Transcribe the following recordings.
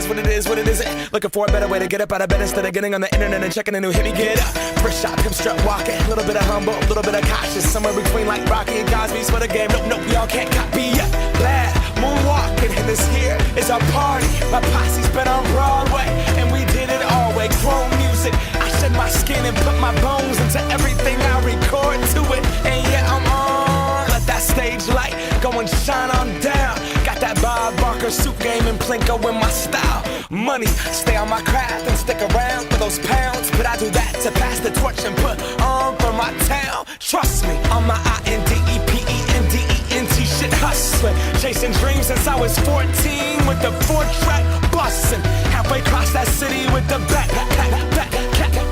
does, what it is, what it isn't. Looking for a better way to get up out of bed instead of getting on the internet and checking a new hit. Me get up, first shot, pimp strut walking. A little bit of humble, a little bit of cautious. Somewhere between like Rocky and Cosby's for the game. Nope, nope, y'all can't copy yet. Glad moonwalking, and this here is our party. My posse's been on Broadway, and we did it all way. Grown music, I shed my skin and put my bones into everything I record to it. And yeah, I'm on. Let that stage light go and shine on down. Got that Bob Barker suit game and Plinko in my style. Money, stay on my craft and stick around for those pounds. But I do that to pass the torch and put on for my town. Trust me, on my INDEPENDENT shit hustling. Chasing dreams since I was 14 with the 4-track bustin'. Halfway across that city with the back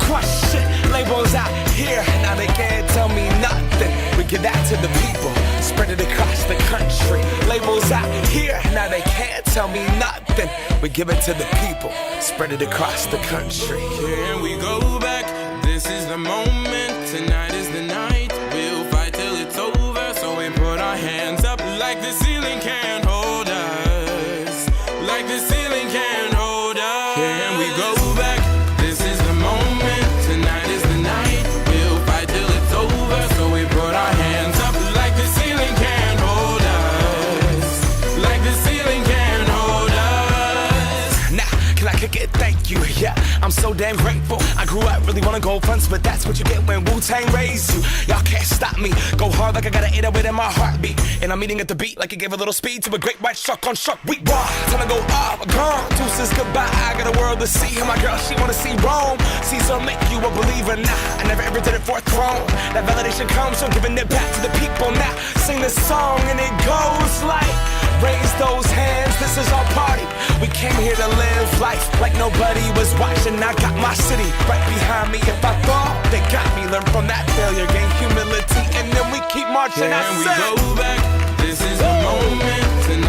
crush shit. Labels out here, now they can't tell me nothing. We give that to the people, spread it across the country. Labels out here, now they can't tell me nothing. We give it to the people, spread it across the country. Can we go back? This is the moment, tonight is the night. We'll fight till it's over, so we put our hands up like the ceiling can't hold us. Like the ceiling can't hold us. Can we go back? This is the moment, tonight is the night. We'll fight till it's over, so we put our hands up like the ceiling can't hold us. Like the ceiling can't hold us. Nah, can I kick it? Thank you, yeah. I'm so damn grateful. I grew up really wanna go fronts, but that's what you get when Wu-Tang raised you. Y'all can't stop me. Go hard like I got an 808 in my heartbeat. And I'm eating at the beat like it gave a little speed to a great white shark on shark. We raw. Time to go off, gone. Deuces goodbye. I got a world to see. And my girl, she wanna see Rome. Caesar make you a believer. Nah, I never ever did it for a throne. That validation comes from giving it back to the people. Now sing this song and it goes like, raise those hands, this is our party. We came here to live life like nobody was watching. I got my city right behind me. If I fall, they got me. Learn from that failure, gain humility, and then we keep marching. Can we go back? This is the moment.